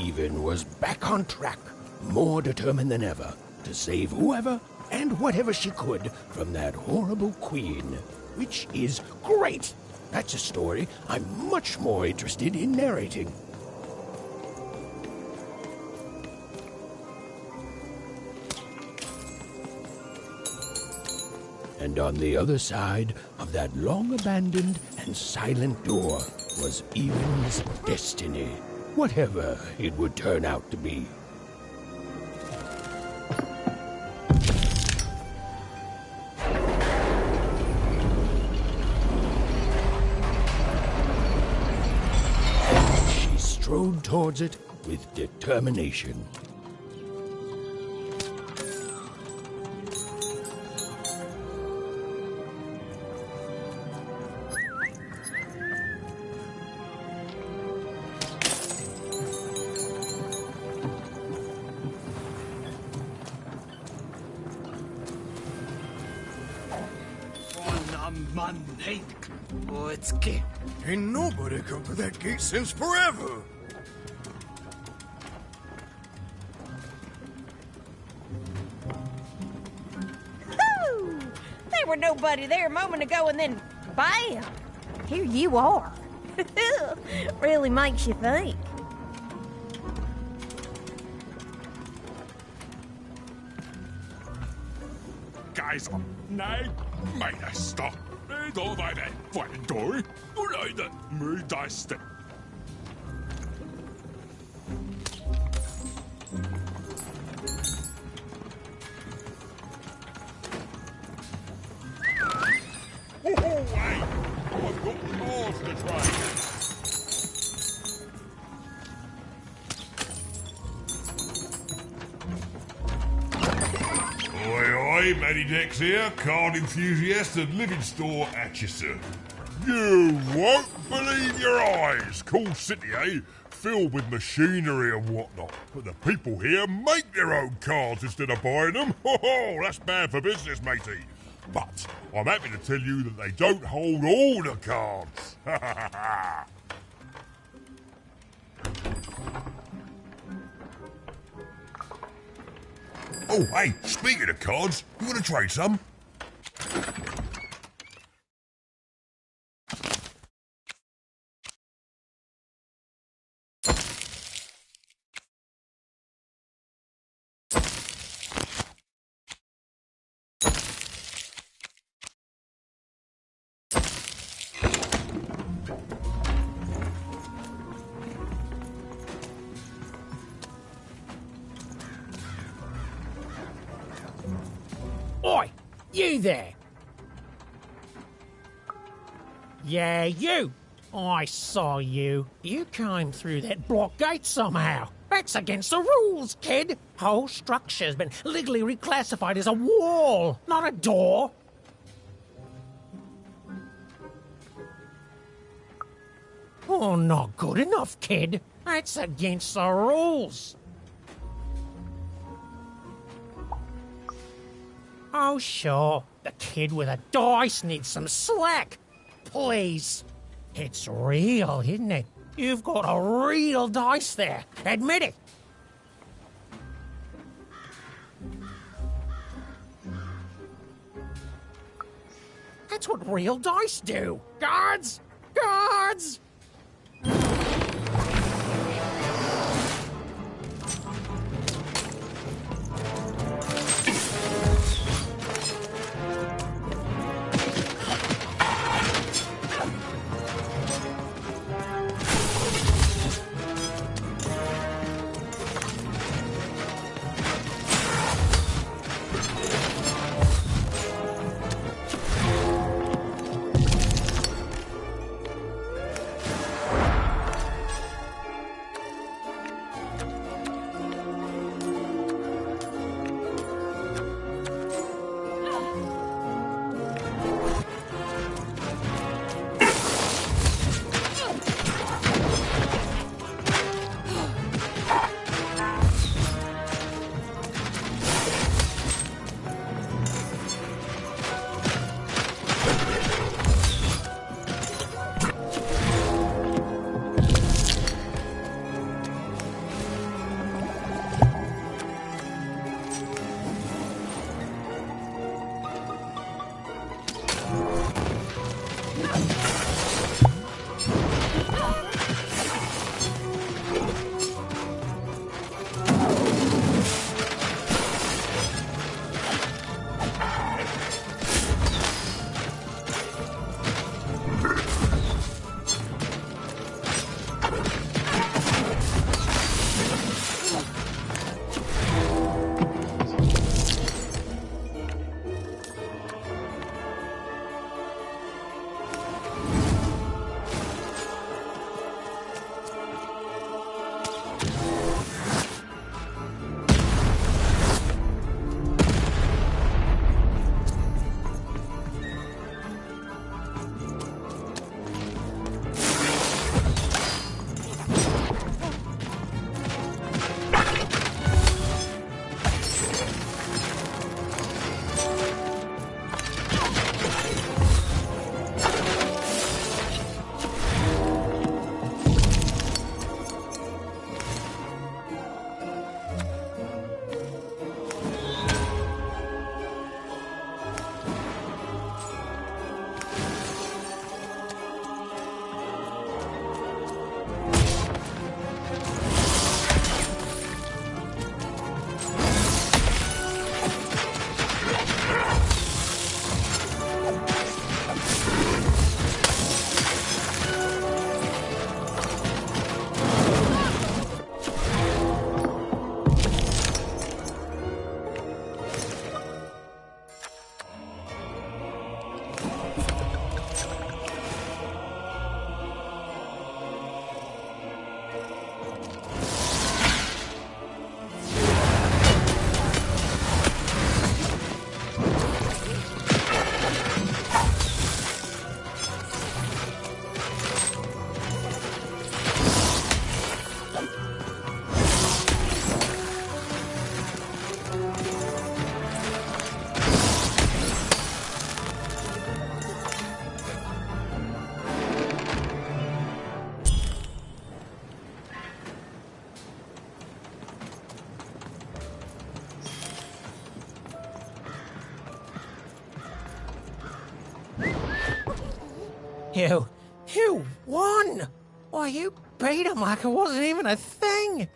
Even was back on track, more determined than ever to save whoever and whatever she could from that horrible queen. Which is great! That's a story I'm much more interested in narrating. And on the other side of that long-abandoned and silent door was Even's destiny, whatever it would turn out to be. She strode towards it with determination. Ain't nobody come to that gate since forever. Woo! There were nobody there a moment ago, and then bam! Here you are. Really makes you think. Keizer, nej, meine stopp. Da var det for en dårlig. Nu løjde med dig sted. Matty Dex here, card enthusiast at Living Store Atchison. You won't believe your eyes. Cool city, eh? Filled with machinery and whatnot. But the people here make their own cards instead of buying them. Oh, that's bad for business, matey. But I'm happy to tell you that they don't hold all the cards. Ha ha ha. Oh, hey, speaking of cards, you want to trade some? Oi! You there! Yeah, you! I saw you. You came through that block gate somehow. That's against the rules, kid. Whole structure's been legally reclassified as a wall, not a door. Oh, not good enough, kid. That's against the rules. Oh, sure. The kid with a dice needs some slack. Please. It's real, isn't it? You've got a real dice there. Admit it. That's what real dice do. Guards! Guards! You won! Why, you beat him like it wasn't even a thing!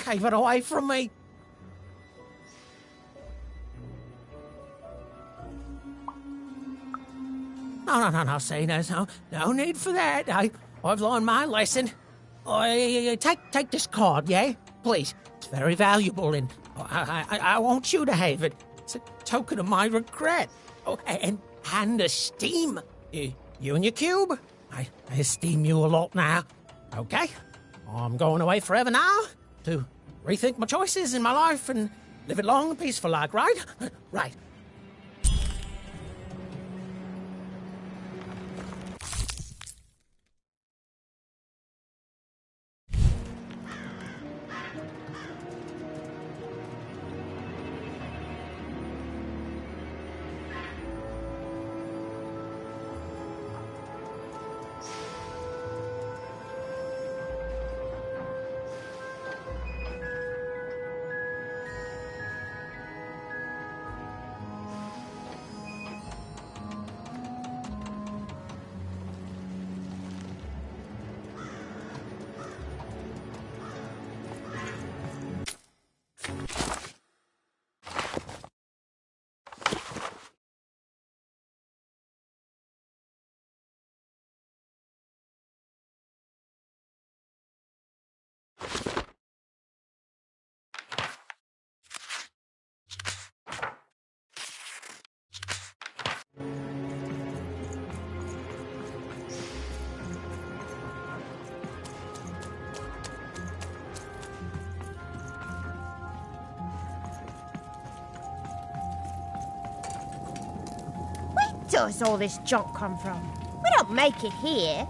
Gave it away from me! No, see, there's no need for that. I've learned my lesson. Take this card, yeah? Please. It's very valuable, and I want you to have it. It's a token of my regret. Oh, and esteem. You and your cube. I esteem you a lot now. Okay? I'm going away forever now to rethink my choices in my life and live it long and peaceful like, right? Right. Where does all this junk come from? We don't make it here.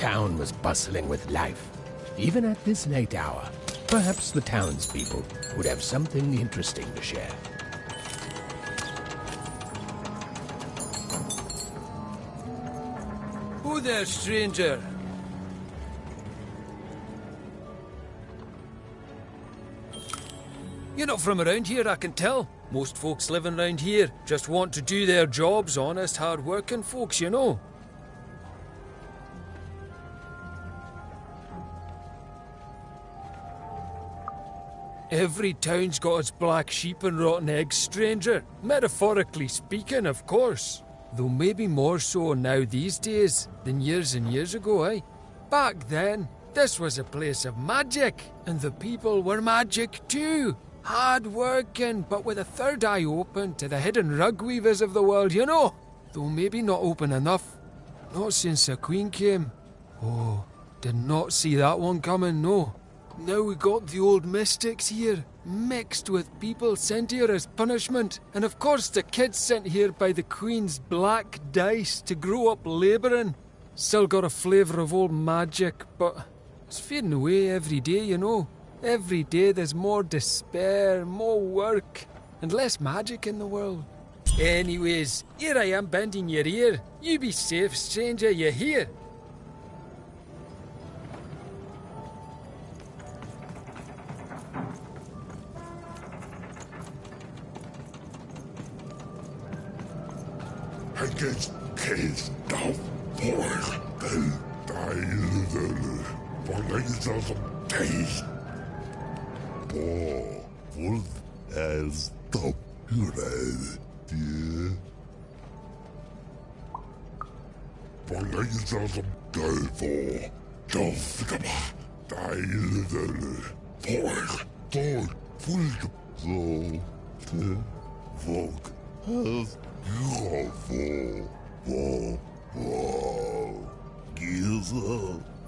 town was bustling with life. Even at this late hour, perhaps the townspeople would have something interesting to share. Who there, stranger? You're not from around here, I can tell. Most folks living around here just want to do their jobs, honest, hard-working folks, you know. Every town's got its black sheep and rotten eggs, stranger. Metaphorically speaking, of course. Though maybe more so now these days than years and years ago, eh? Back then, this was a place of magic, and the people were magic too. Hard working, but with a third eye open to the hidden rug weavers of the world, you know. Though maybe not open enough. Not since the Queen came. Oh, did not see that one coming, no. Now we got the old mystics here, mixed with people sent here as punishment, and of course the kids sent here by the Queen's black dice to grow up labouring. Still got a flavour of old magic, but it's fading away every day, you know. Every day there's more despair, more work, and less magic in the world. Anyways, here I am bending your ear. You be safe, stranger, you hear? Hij gets kees dan voor de tijden. Wanneer je zelfs een kees. Oh, voelt als top gered. Wanneer je zelfs een duivel. Tof, tijden. Voor, door, voel je zo. De volk. Als beautiful. Whoa, whoa. Gives a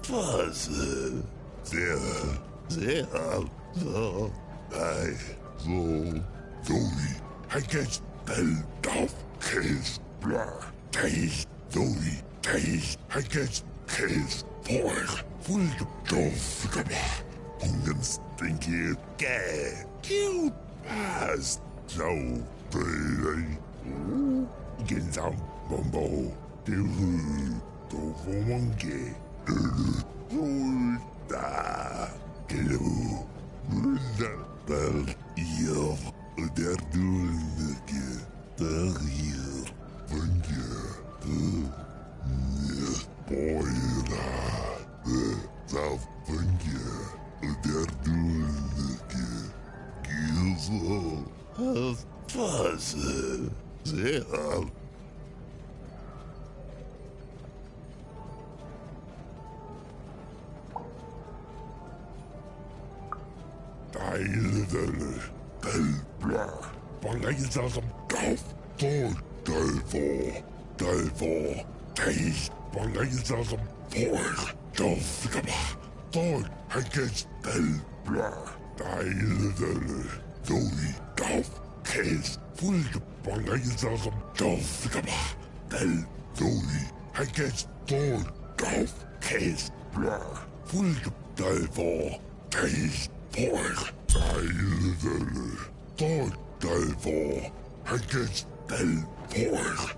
puzzle. There, so, I, so, Zoe, I guess the dove kiss, blah, taste, Zoe, taste, I guess kiss, pork, full of dove, onion stinky, gay, cute, ass, so, pretty, get some bumbo, do, monkey, hello, bel hier, der doelke, der hier, van je, boyla, zelf van je, der doelke, giezel, het passen, zeer. Wanneer je zelfs een duivel, taste. Wanneer je zelfs een pork, door, hij gets Zoe, tof, kies, voel je. Wanneer je zelfs een Zoe, hij gets door, tof, kies, voel je. Duivel, taste. Pork, duivel, hij gets pork.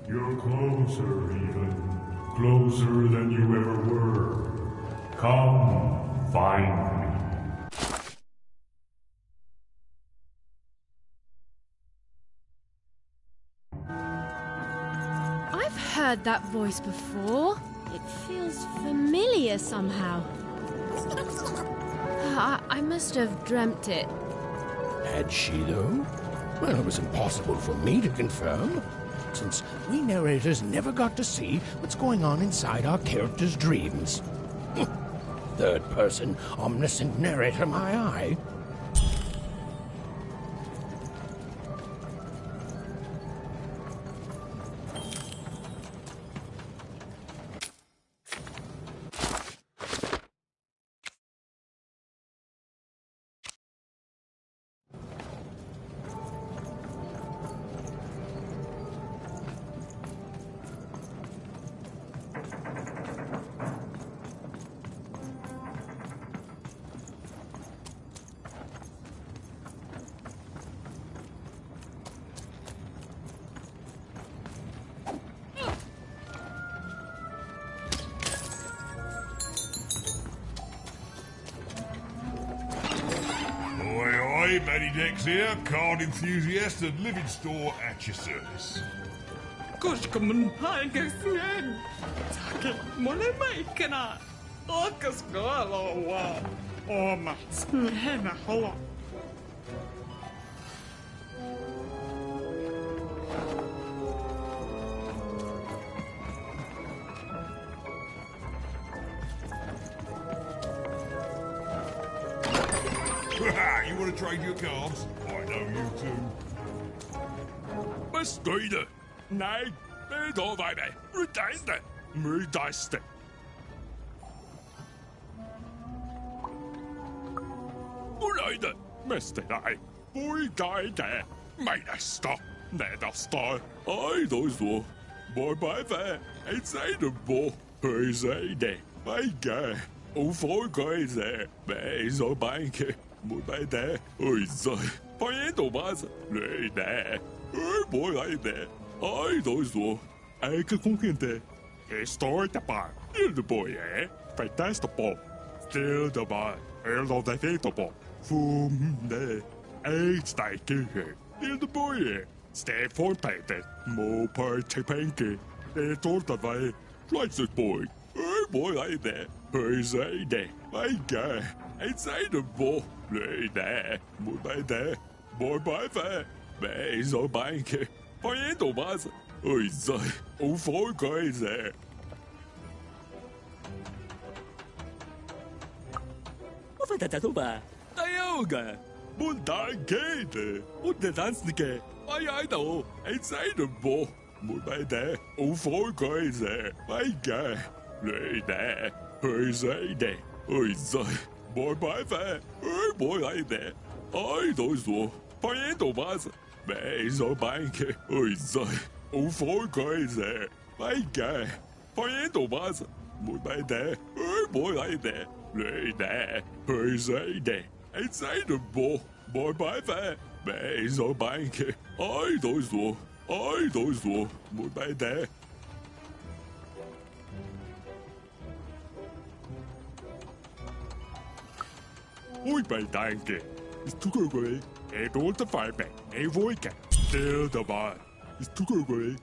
You're closer, even. Closer than you ever were. Come, find me. Heard that voice before. It feels familiar somehow. I must have dreamt it. Had she, though? Well, it was impossible for me to confirm, since we narrators never got to see what's going on inside our characters' dreams. Third-person, omniscient narrator, my eye. Hey, Matty Dex here, card enthusiast and living store at your service. Koşkumun hangisinin? Takip molemeykena. Akas galawa. Olmaz. Heme hala. You want to trade your cards? I know you too. Bestride. Nei, da var det. Ryddeiste. Myddeiste. Urøyde. Mester deg. Urøyde. Meineste. Nederste. Ai, da så. Bye, jeg sier det på. Jeg sier det. Begge. Og folk jeg ser. Men så banke. Moet bij de oizoi. Paiento mas. Nee, nee. Boy, I de. I don't know. Ik kan kente. Start the bar. Still the boy, eh? Fantastic ball. Still the bar. Heel de vegetable. Boom, nee. Eet stijken. Still the boy, eh? Stay for painted. Mo per panke. They thought that I. Like this boy. Boy, I de. I say de. My guy. Ik zei de bol. Nee, nee. Moet bij de. Mooi bij ver. Nee, zo banke. Van je Thomas. Oei, zo. Hoe vol kan je zijn? Of het dat oba. De yoga. Moet daar kijken. Moet de dansen. Maar jij nou. Ik zei de bol. Moet bij de. Hoe vol kan je zijn? Mijn guy. Nee, nee. Hij zei de. Oei, zo. Bye, fan. Boy, I there. I don't know. Paiento mas. Mais zo banke. Oi, zo. Hoe vol kan je zijn? My guy. Paiento mas. Moet bij de. Boy, I there. Nee, nee. Hij zei de. Ik zei de bol. Bye, fan. Mais zo banke. I don't know. I don't know. Moet bij de. Oi, bij danke. Is toekomst. Ik doe de fireback. Ik voel ik. Stil de bar. Is toekomst.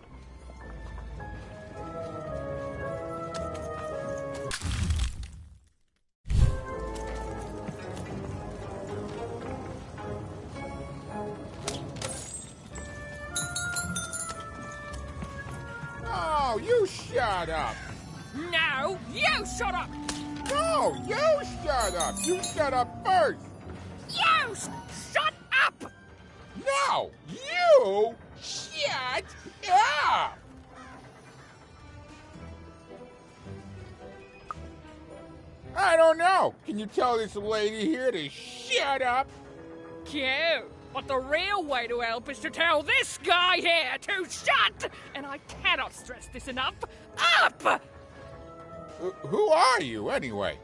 Oh, you shut up. No, you shut up. No, you shut up. You shut up first. You shut up. No, you shut up. I don't know. Can you tell this lady here to shut up? Cute. But the real way to help is to tell this guy here to shut. And I cannot stress this enough. Up. Who are you, anyway?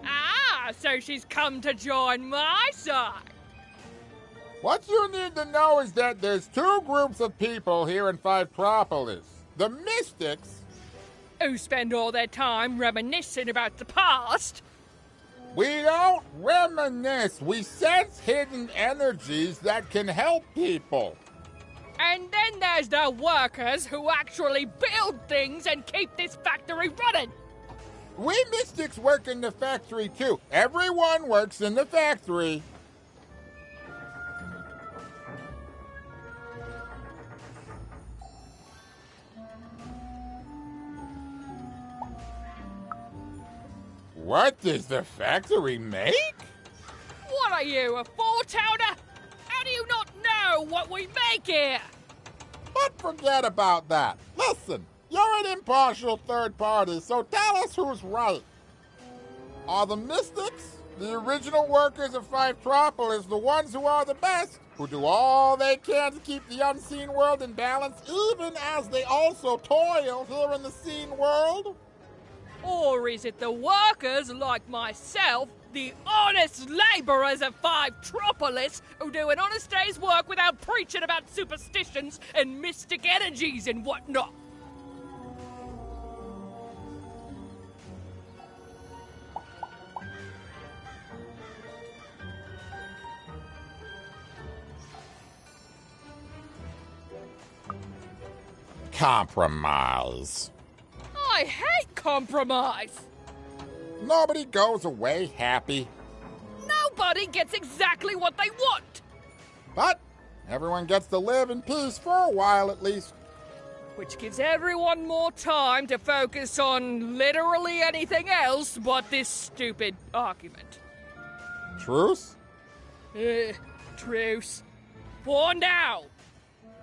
Ah, so she's come to join my side. What you need to know is that there's two groups of people here in Fivetropolis. The Mystics, who spend all their time reminiscing about the past. We don't reminisce. We sense hidden energies that can help people. And then there's the workers who actually build things and keep this factory running. We Mystics work in the factory too. Everyone works in the factory. What does the factory make? What are you, a foretowner? How do you not know what we make here? But forget about that. Listen, you're an impartial third party, so tell us who's right. Are the Mystics, the original workers of Fivetropolis, the ones who are the best, who do all they can to keep the unseen world in balance, even as they also toil here in the seen world? Or is it the workers like myself, the honest labourers of Five Tropolis, who do an honest day's work without preaching about superstitions and mystic energies and whatnot? Compromise. I hate compromise! Nobody goes away happy. Nobody gets exactly what they want! But everyone gets to live in peace for a while at least. Which gives everyone more time to focus on literally anything else but this stupid argument. Truce? Truce. For now!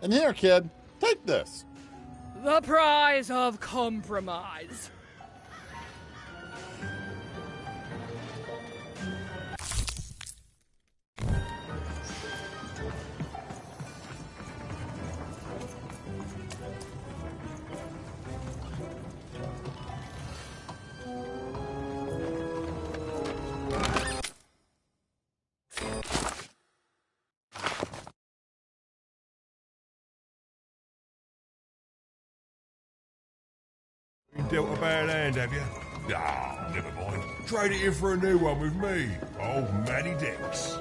And here, kid, take this. The prize of compromise. You dealt a bad hand, have you? Ah, never mind. Trade it in for a new one with me, old Matty Dix.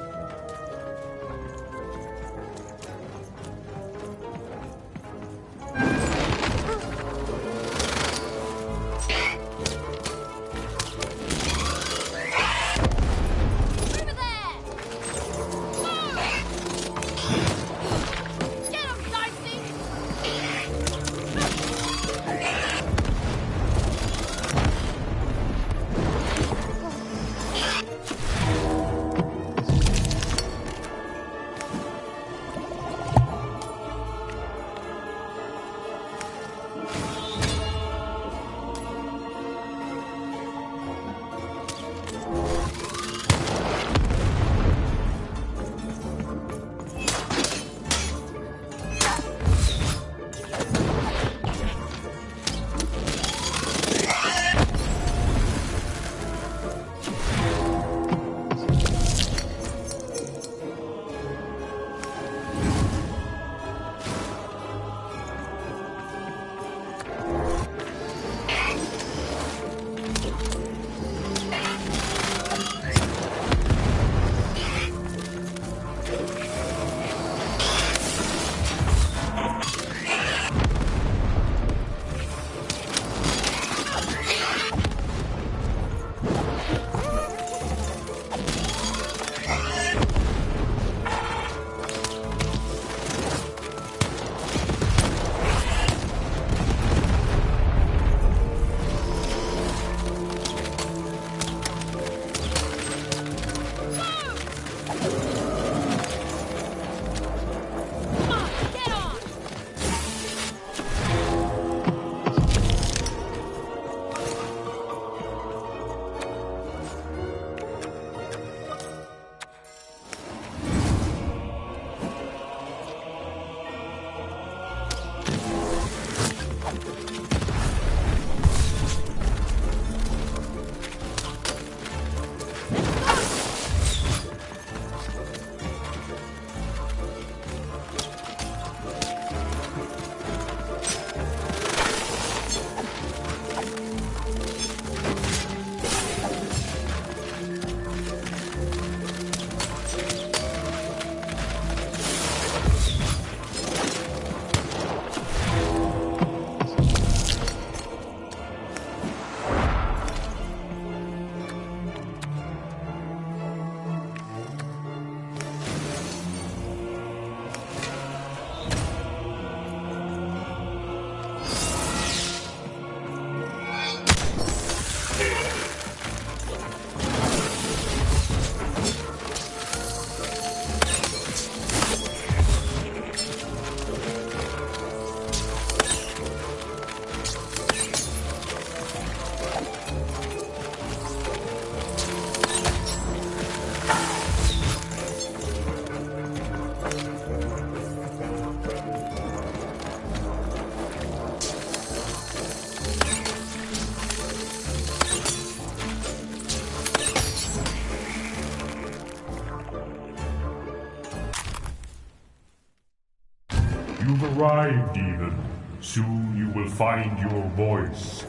You've arrived, even. Soon you will find your voice.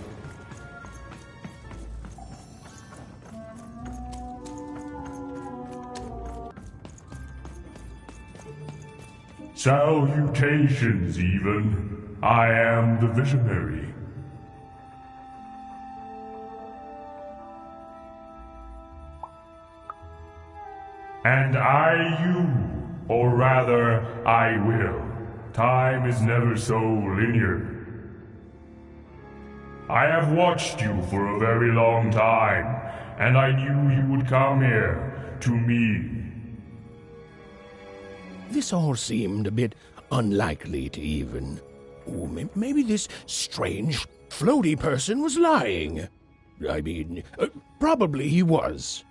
Salutations, even. I am the Visionary. And you, or rather, I will. Time is never so linear. I have watched you for a very long time, and I knew you would come here, to me. This all seemed a bit unlikely to even. Ooh, maybe this strange, floaty person was lying. I mean, probably he was.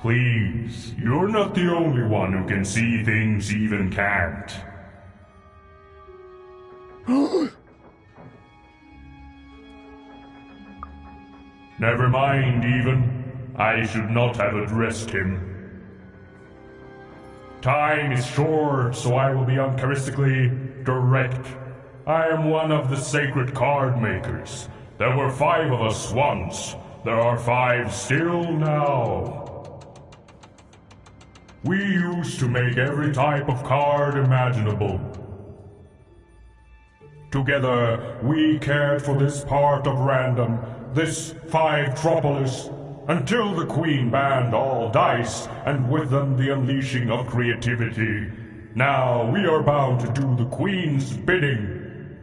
Please, you're not the only one who can see things even can't. Never mind, even. I should not have addressed him. Time is short, so I will be uncharacteristically direct. I am one of the sacred card makers. There were 5 of us once. There are 5 still now. We used to make every type of card imaginable. Together, we cared for this part of random, this 5-tropolis, until the Queen banned all dice, and with them the unleashing of creativity. Now we are bound to do the Queen's bidding.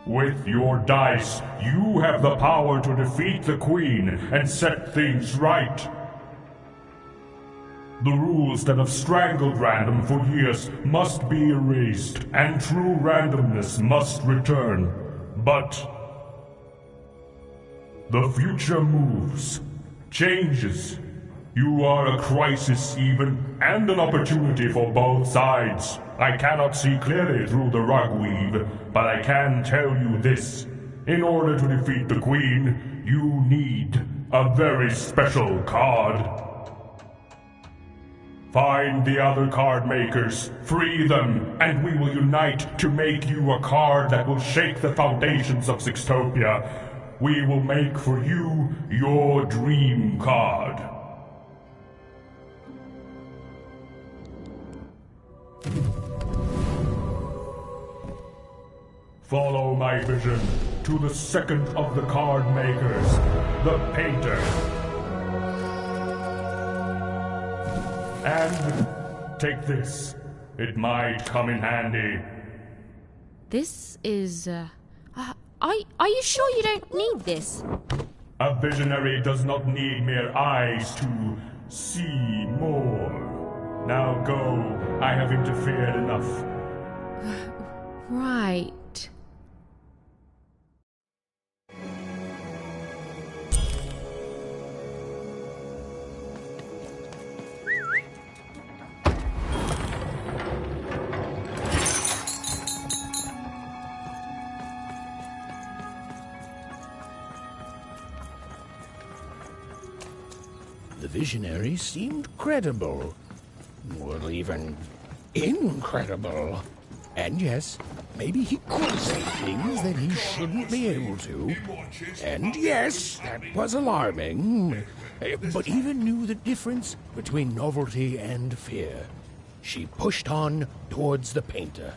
With your dice, you have the power to defeat the Queen and set things right. The rules that have strangled random for years must be erased, and true randomness must return. But the future moves, changes. You are a crisis even, and an opportunity for both sides. I cannot see clearly through the rugweave, but I can tell you this. In order to defeat the Queen, you need a very special card. Find the other card makers, free them, and we will unite to make you a card that will shake the foundations of Sixtopia. We will make for you your dream card. Follow my vision to the second of the card makers, the Painter. And take this. It might come in handy. This is, Are you sure you don't need this? A visionary does not need mere eyes to see more. Now go. I have interfered enough. Right. The visionary seemed credible. Well, even incredible. And yes, maybe he could say things that he shouldn't be able to. And yes, that was alarming. But Eva knew the difference between novelty and fear. She pushed on towards the Painter.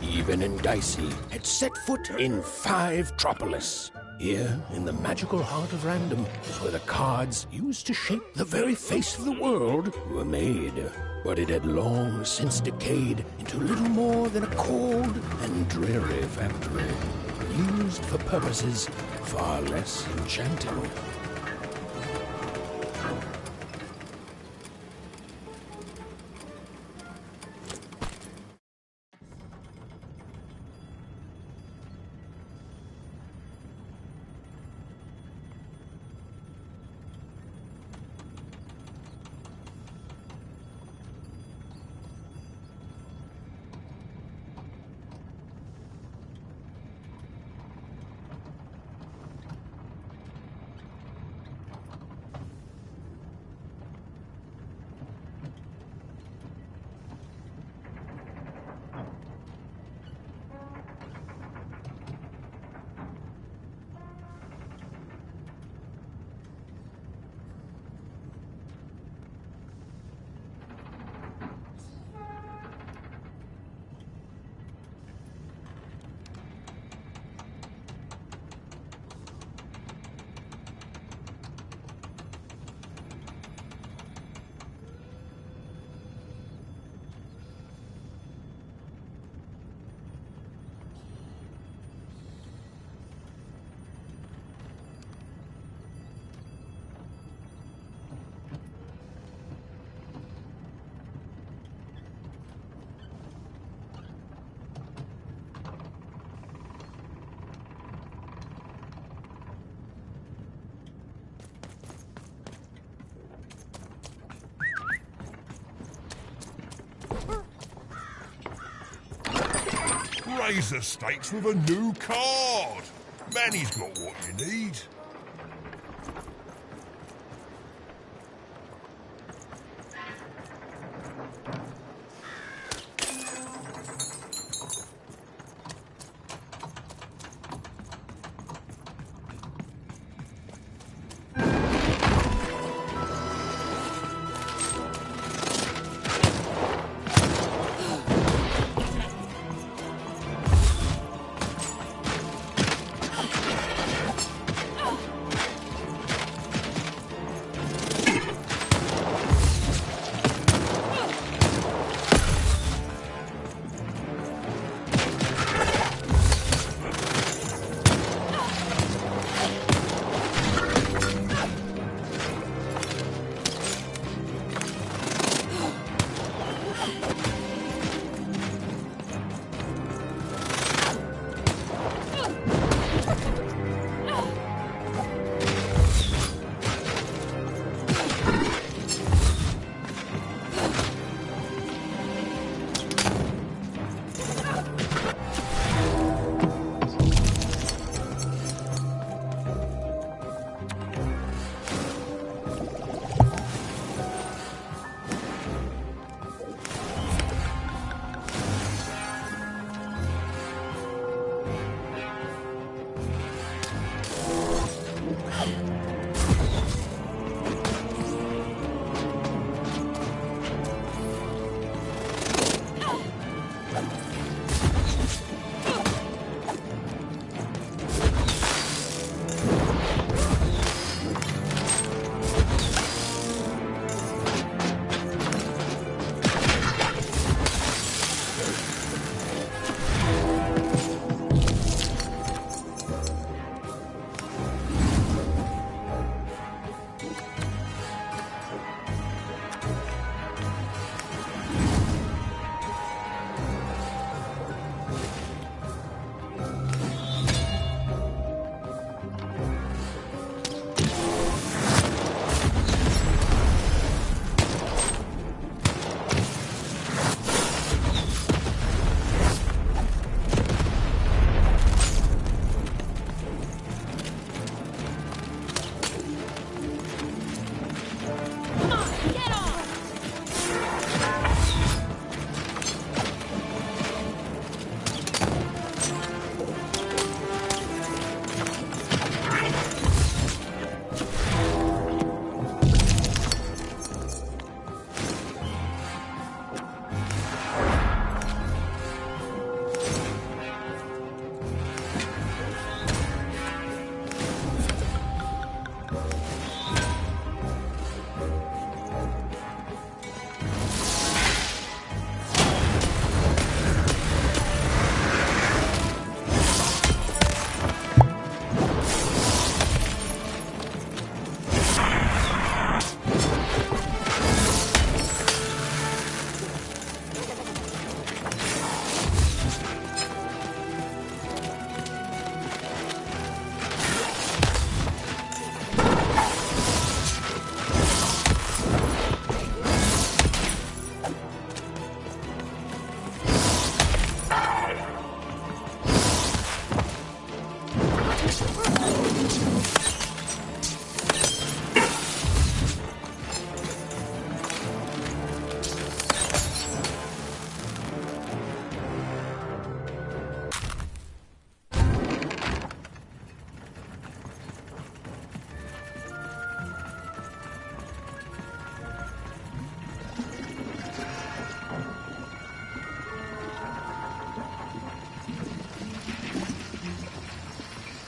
Even and Dicey had set foot in 5-tropolis. Here, in the magical heart of random, where the cards used to shape the very face of the world were made. But it had long since decayed into little more than a cold and dreary factory, used for purposes far less enchanting. raise the stakes with a new card. Manny's got what you need.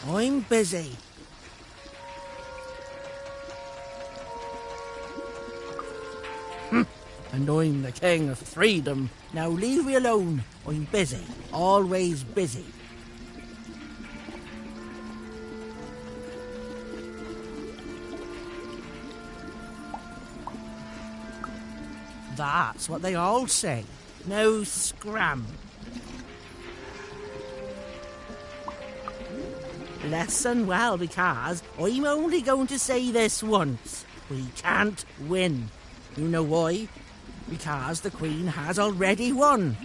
I'm busy. And I'm the king of freedom. Now leave me alone. I'm busy. Always busy. That's what they all say. No scram. Listen well, because I'm only going to say this once. We can't win. You know why? Because the Queen has already won.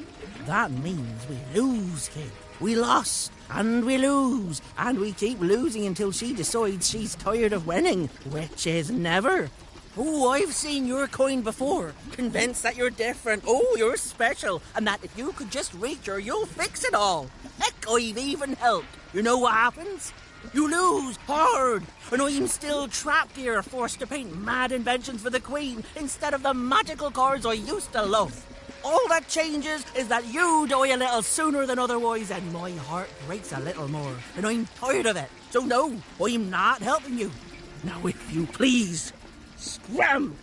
That means we lose, kid. We lost, and we lose, and we keep losing until she decides she's tired of winning, which is never. Oh, I've seen your coin before, convinced that you're different, oh, you're special, and that if you could just reach her, you'll fix it all. Heck, I've even helped. You know what happens? You lose hard, and I'm still trapped here, forced to paint mad inventions for the Queen instead of the magical cards I used to love. All that changes is that you die a little sooner than otherwise, and my heart breaks a little more, and I'm tired of it. So no, I'm not helping you. Now, if you please, scram!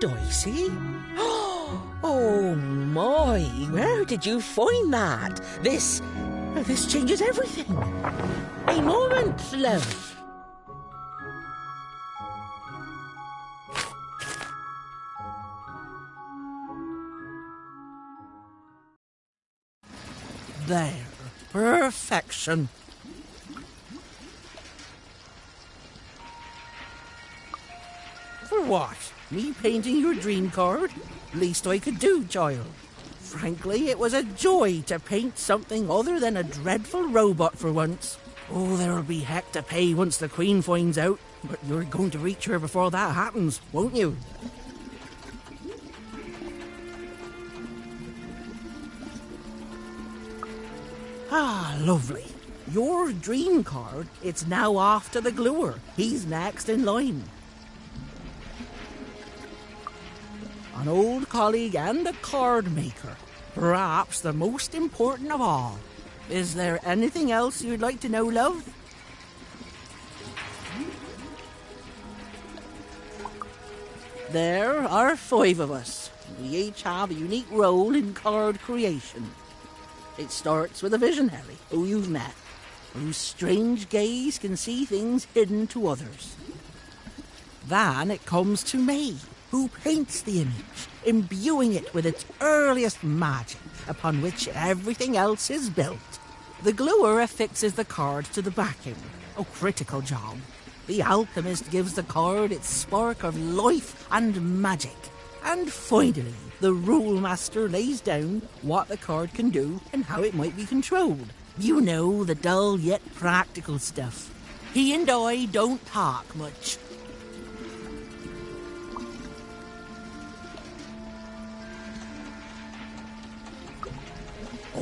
Dicey? Oh my, where did you find that? This changes everything. A moment, love. There. Perfection. For what? Me painting your dream card? Least I could do, child. Frankly, it was a joy to paint something other than a dreadful robot for once. Oh, there'll be heck to pay once the Queen finds out, but you're going to reach her before that happens, won't you? Ah, lovely. Your dream card, it's now off to the gluer. He's next in line. An old colleague and a card maker. Perhaps the most important of all. Is there anything else you'd like to know, love? There are 5 of us. We each have a unique role in card creation. It starts with a visionary who you've met, whose strange gaze can see things hidden to others. Then it comes to me, who paints the image, imbuing it with its earliest magic, upon which everything else is built. The gluer affixes the card to the backing, a critical job. The alchemist gives the card its spark of life and magic. And finally, the rule master lays down what the card can do and how it might be controlled. You know, the dull yet practical stuff. He and I don't talk much.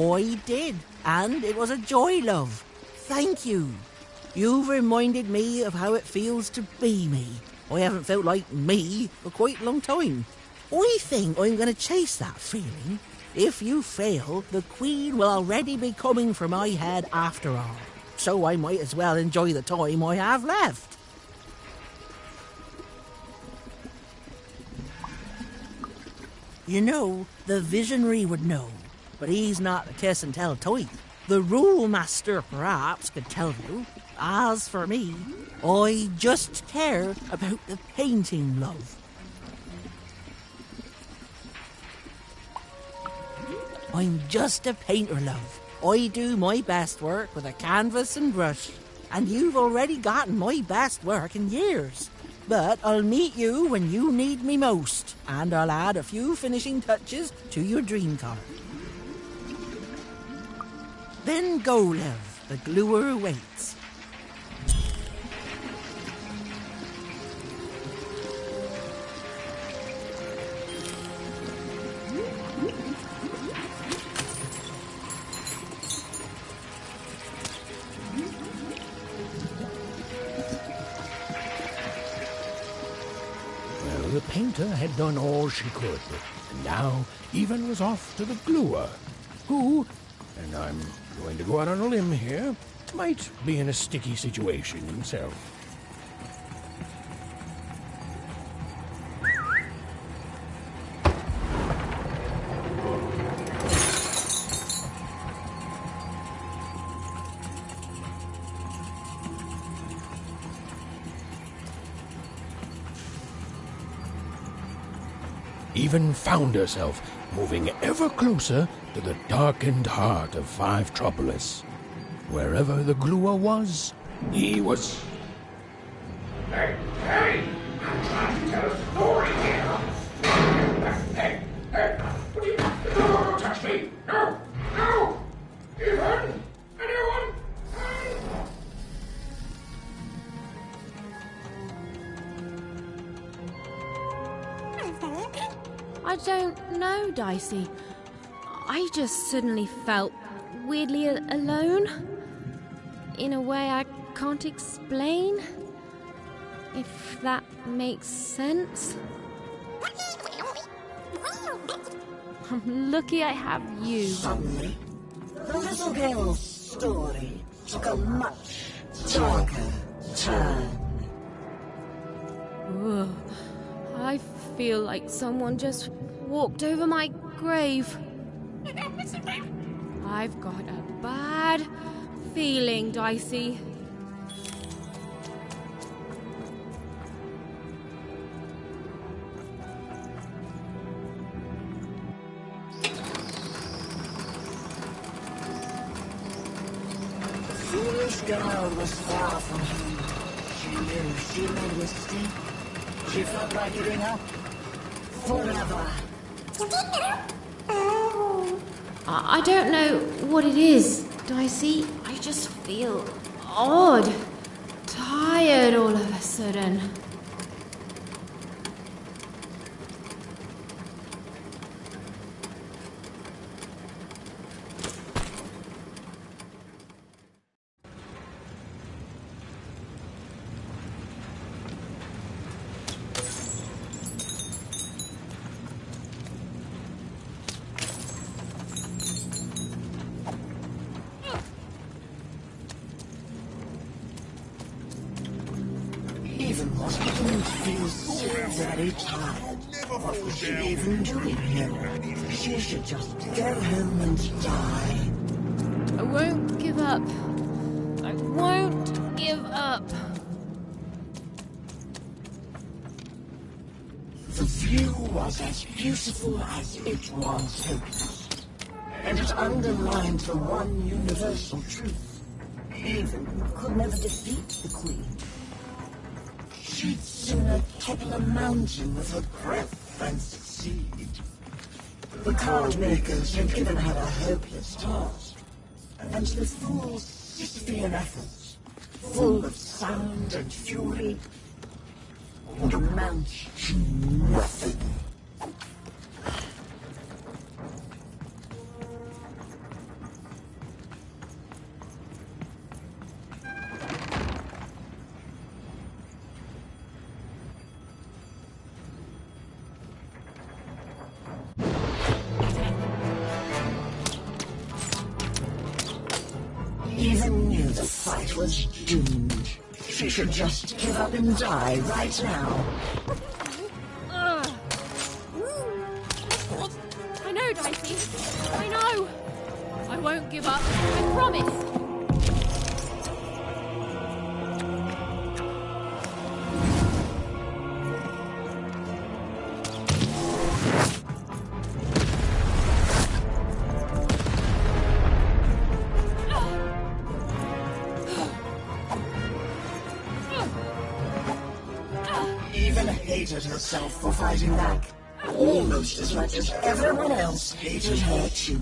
I did, and it was a joy, love. Thank you. You've reminded me of how it feels to be me. I haven't felt like me for quite a long time. I think I'm going to chase that feeling. If you fail, the Queen will already be coming for my head after all. So I might as well enjoy the time I have left. You know, the visionary would know. But he's not the kiss and tell type. The rule master perhaps could tell you. As for me, I just care about the painting, love. I'm just a painter, love. I do my best work with a canvas and brush. And you've already gotten my best work in years. But I'll meet you when you need me most. And I'll add a few finishing touches to your dream card. Then go, love. The gluer waits. Well, the painter had done all she could. And now, Even was off to the gluer, who, and I'm going to go out on a limb here, might be in a sticky situation himself. Even found herself moving ever closer to the darkened heart of Five Tropolis. Wherever the Glua was, he was... Hey! I'm trying to tell a story here! Hey! Don't touch me! No! Even! Anyone? I don't know, Dicey. I just suddenly felt weirdly alone. In a way I can't explain. If that makes sense. I'm lucky I have you. Suddenly, the little girl's story took a much darker turn. Ugh. I feel like someone just walked over my grave. I've got a bad feeling, Dicey. The foolish girl was far from home. She knew she made a mistake. She felt like giving up forever. I don't know what it is, Dicey. I just feel odd. Tired all of a sudden. Even was beginning to feel so very tired. What was she even doing here? She should just go home and die. I won't give up. I won't give up. The view was as beautiful as it was hopeless. And it underlined the one universal truth. Haven could never defeat the Queen. She'd sooner topple a mountain with her breath than succeed. The card makers had given her a hopeless task, and the fool's Sisyphean efforts, full of sound and fury, would amount to nothing. Even knew the fight was doomed. She should just give up and die right now. I know, Dicey. I know. I won't give up. I promise. Even hated herself for fighting back. Almost as much as everyone else hated her too.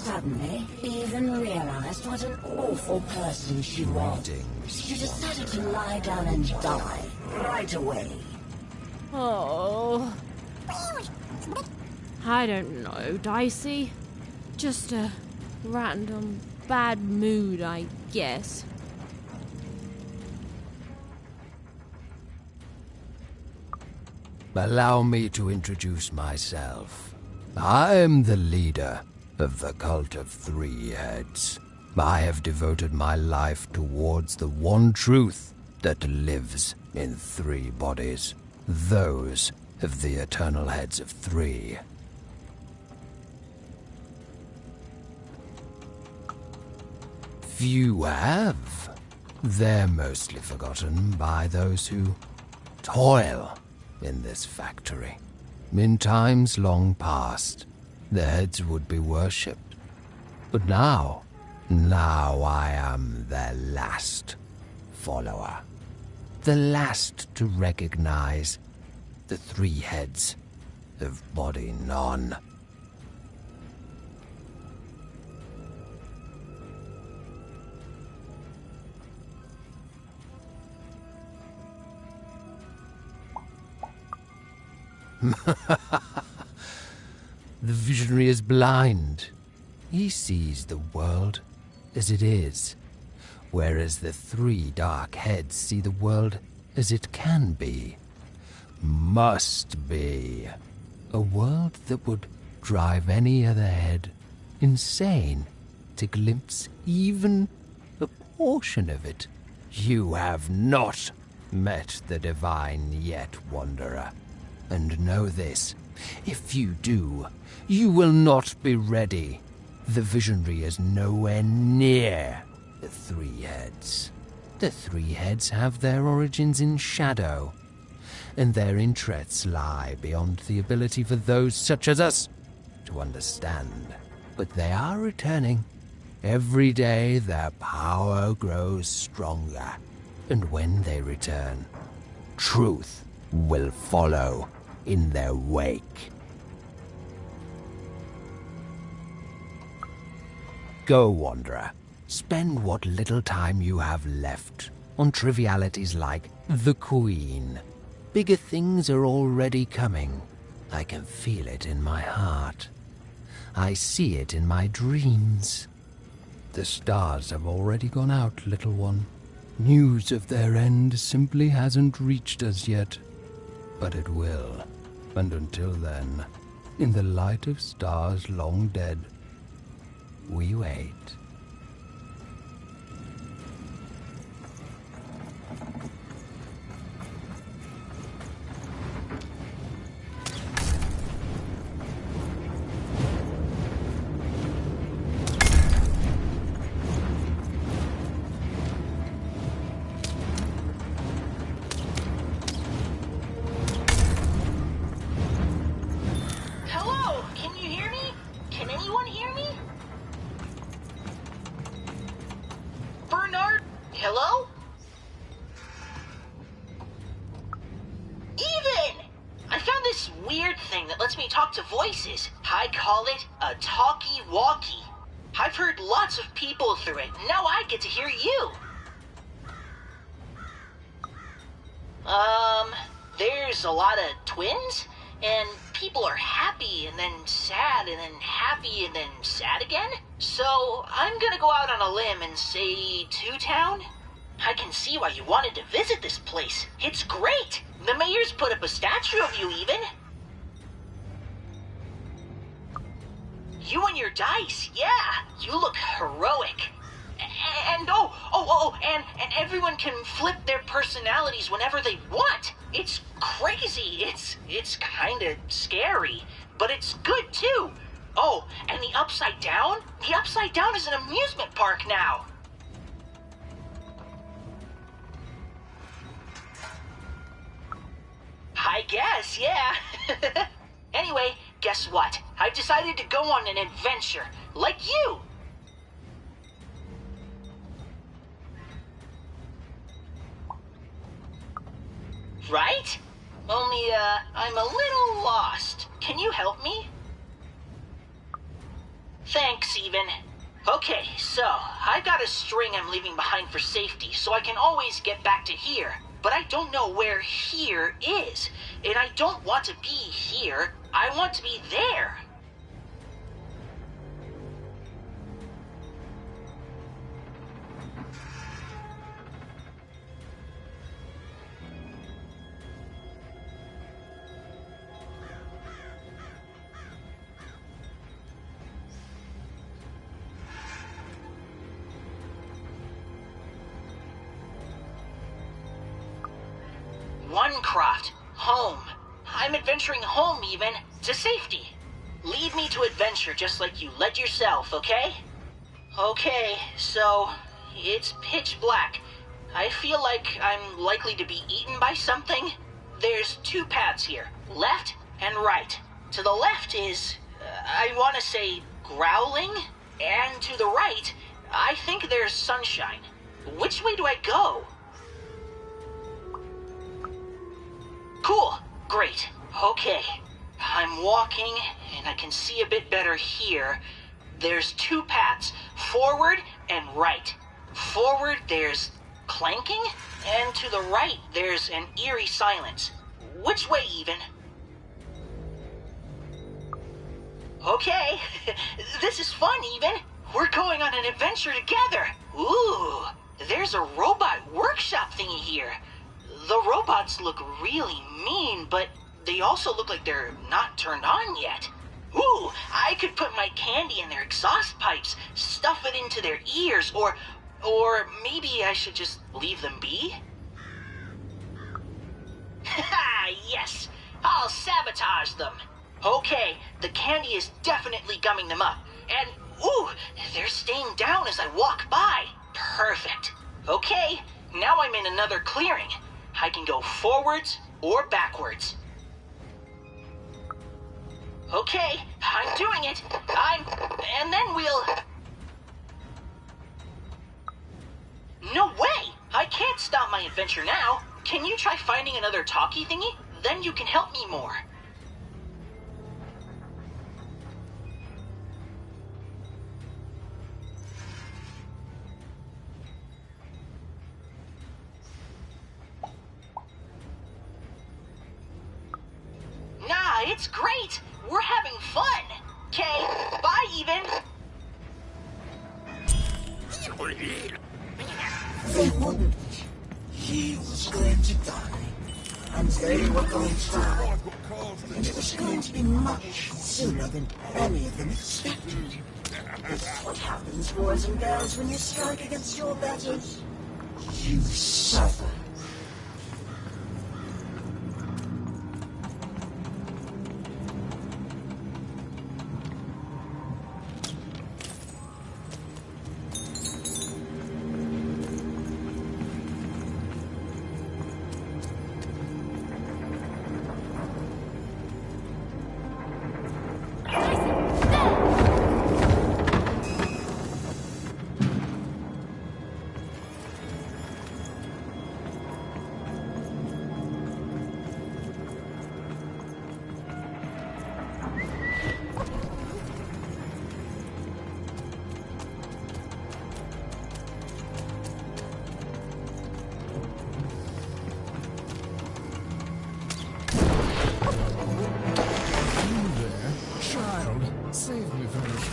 Suddenly, Even realized what an awful person she was. She decided to lie down and die right away. Oh. I don't know, Dicey. Just a random bad mood, I guess. Allow me to introduce myself. I'm the leader of the Cult of Three Heads. I have devoted my life towards the one truth that lives in three bodies, those of the eternal heads of three. Few have. They're mostly forgotten by those who toil in this factory. In times long past, the heads would be worshipped. But now I am their last follower. The last to recognize the three heads of Body None. The visionary is blind. He sees the world as it is, whereas the three dark heads see the world as it can be. Must be. A world that would drive any other head insane to glimpse even a portion of it. You have not met the divine yet, Wanderer. And know this, if you do, you will not be ready. The visionary is nowhere near the three heads. The three heads have their origins in shadow, and their interests lie beyond the ability for those such as us to understand. But they are returning. Every day their power grows stronger, and when they return, truth will follow in their wake. Go, Wanderer. Spend what little time you have left on trivialities like the Queen. Bigger things are already coming. I can feel it in my heart. I see it in my dreams. The stars have already gone out, little one. News of their end simply hasn't reached us yet. But it will. And until then, in the light of stars long dead, we wait. Hello, can you hear me? Can anyone hear me? Bernard, hello? Even! I found this weird thing that lets me talk to voices. I call it a talkie-walkie. I've heard lots of people through it, and now I get to hear you. There's a lot of twins, and people are happy and then sad and then happy and then sad again. So I'm gonna go out on a limb and say Two Town. I can see why you wanted to visit this place. It's great. The mayor's put up a statue of you even. You and your dice, yeah, you look heroic. And and everyone can flip their personalities whenever they want. It's crazy. It's kind of scary, but it's good too. Oh, and the Upside Down? The Upside Down is an amusement park now. I guess, yeah. Anyway, guess what? I've decided to go on an adventure, like you. Right? Only, I'm a little lost. Can you help me? Thanks, even. Okay, so, I got a string I'm leaving behind for safety, so I can always get back to here. But I don't know where here is. And I don't want to be here. I want to be there. Onecroft, home. I'm adventuring home, even, to safety. Lead me to adventure just like you led yourself, okay? Okay, so, it's pitch black. I feel like I'm likely to be eaten by something. There's two paths here, left and right. To the left is, I want to say, growling, and to the right, I think there's sunshine. Which way do I go? Cool. Great. Okay. I'm walking, and I can see a bit better here. There's two paths, forward and right. Forward, there's clanking, and to the right, there's an eerie silence. Which way, even? Okay. This is fun, even. We're going on an adventure together. Ooh. There's a robot workshop thingy here. The robots look really mean, but they also look like they're not turned on yet. Ooh, I could put my candy in their exhaust pipes, stuff it into their ears, or maybe I should just leave them be? Haha, yes! I'll sabotage them! Okay, the candy is definitely gumming them up. And, ooh, they're staying down as I walk by. Perfect. Okay, now I'm in another clearing. I can go forwards or backwards. Okay, I'm doing it. And then we'll... No way! I can't stop my adventure now. Can you try finding another talkie thingy? Then you can help me more. Nah, it's great! We're having fun! Okay, bye, even! They wouldn't. He was going to die. And they were going to die. And it was going to be much sooner than any of them expected. This is what happens, boys and girls, when you strike against your betters. You suffer. Save me from this.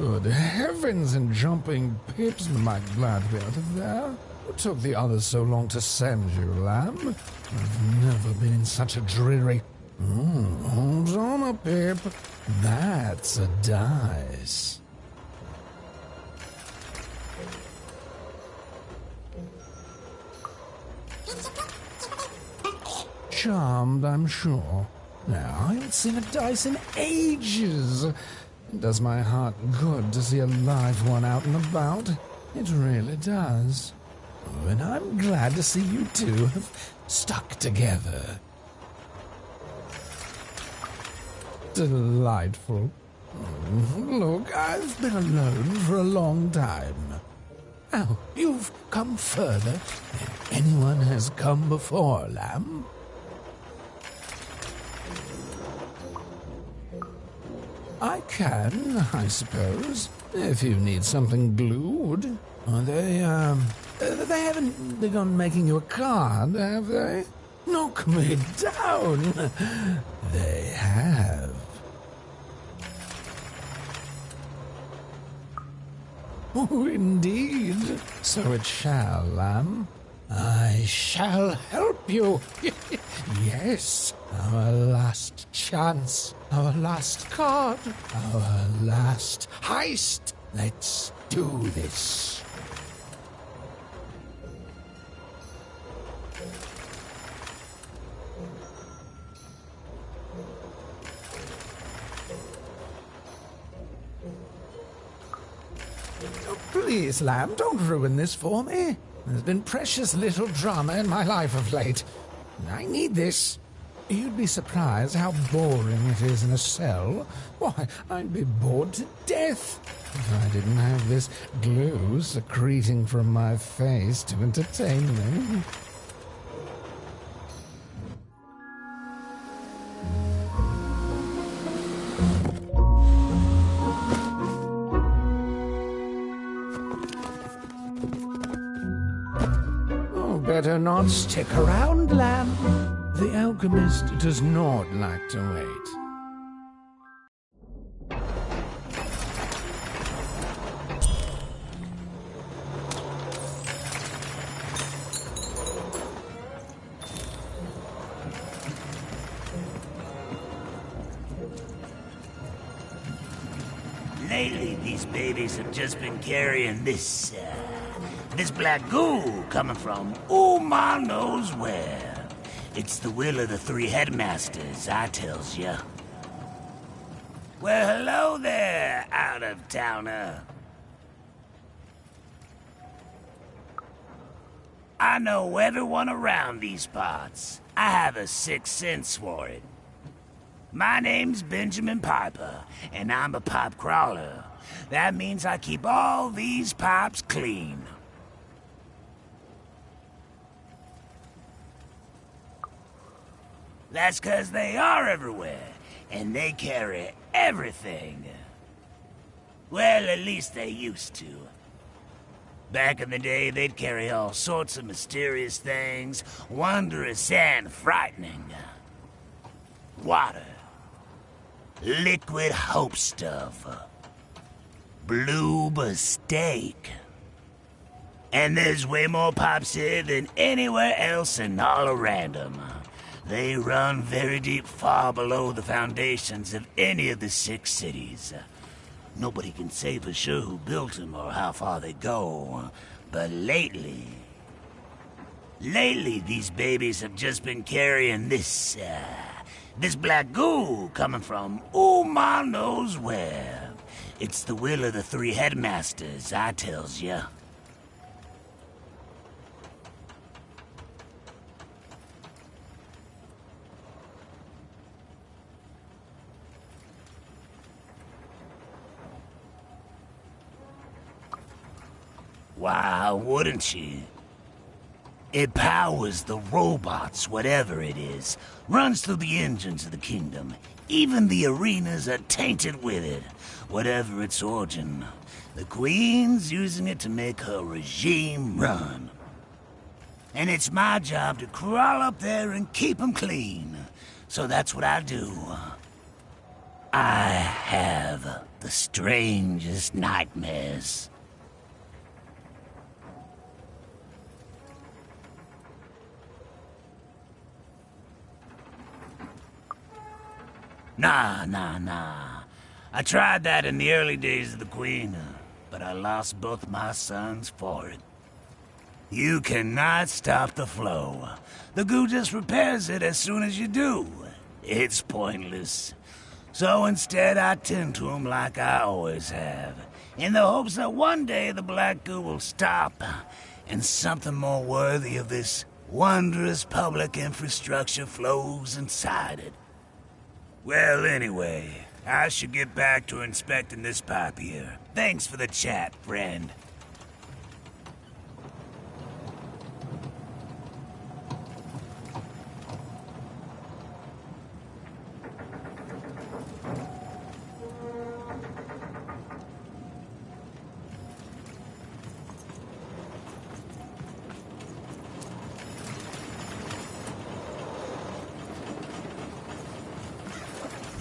Good heavens and jumping pips, my glad be out of there. What took the others so long to send you, lamb? I've never been in such a dreary... hold on a pip. That's a dice. Charmed, I'm sure. Now, I haven't seen a dice in ages. It does my heart good to see a live one out and about. It really does. Oh, and I'm glad to see you two have stuck together. Delightful. Look, I've been alone for a long time. Oh, you've come further than anyone has come before, lamb. I can, I suppose, if you need something glued. They haven't begun making you a card, have they? Knock me down. They have. Oh, indeed. So it shall, lamb. I shall help you. Yes, our last chance, our last card, our last heist. Let's do this. Oh, please, lamb, don't ruin this for me. There's been precious little drama in my life of late. I need this. You'd be surprised how boring it is in a cell. Why, I'd be bored to death if I didn't have this glue secreting from my face to entertain me. Better not stick around, lamb. The alchemist does not like to wait. Lately, these babies have just been carrying this black goo coming from ma knows where. It's the will of the three headmasters, I tells ya. Well, hello there, out-of-towner. I know everyone around these parts. I have a sixth sense for it. My name's Benjamin Piper, and I'm a pipe crawler. That means I keep all these pipes clean. That's 'cause they are everywhere, and they carry everything. Well, at least they used to. Back in the day, they'd carry all sorts of mysterious things, wondrous and frightening. Water. Liquid hope stuff. Blue steak. And there's way more pipes here than anywhere else in all of Random. They run very deep, far below the foundations of any of the 6 cities. Nobody can say for sure who built them or how far they go. But lately, these babies have just been carrying this black goo coming from ma knows where. It's the will of the three headmasters, I tells ya. Why, wouldn't she? It powers the robots, whatever it is. Runs through the engines of the kingdom. Even the arenas are tainted with it, whatever its origin. The Queen's using it to make her regime run. And it's my job to crawl up there and keep them clean. So that's what I do. I have the strangest nightmares. Nah. I tried that in the early days of the Queen, but I lost both my sons for it. You cannot stop the flow. The goo just repairs it as soon as you do. It's pointless. So instead I tend to them like I always have, in the hopes that one day the black goo will stop, and something more worthy of this wondrous public infrastructure flows inside it. Well, anyway, I should get back to inspecting this pipe here. Thanks for the chat, friend.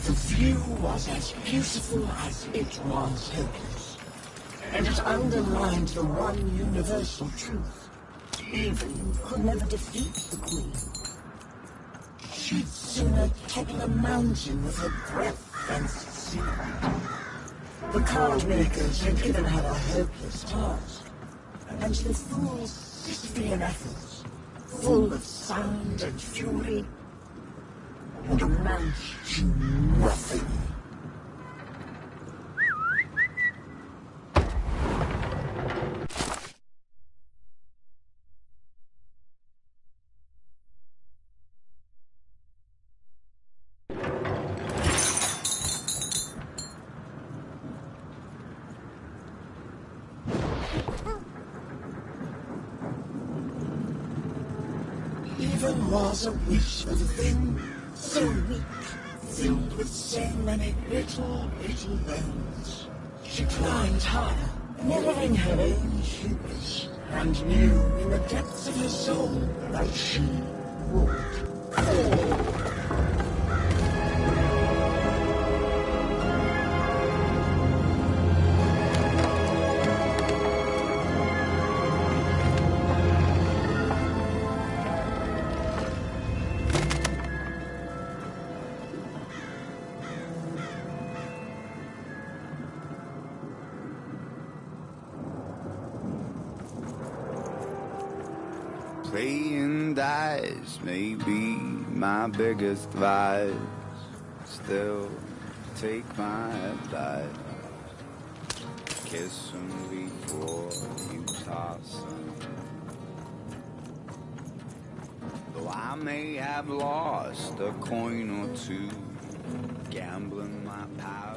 The view was as beautiful as it was hopeless, and it underlined the one universal truth. Even could never defeat the Queen. She'd sooner topple a mountain with her breath than succeed. The card makers had given her a hopeless task, and the fool's Sisyphean efforts, full of sound and fury, would amount to nothing. Even was a wish of a thing so weak, filled with so many little bones. She climbed higher, mirroring her own hubris, and knew in the depths of her soul that she would fall. Playing dice may be my biggest vice. Still, take my advice. Kiss 'em before you toss 'em. Though I may have lost a coin or two, gambling my power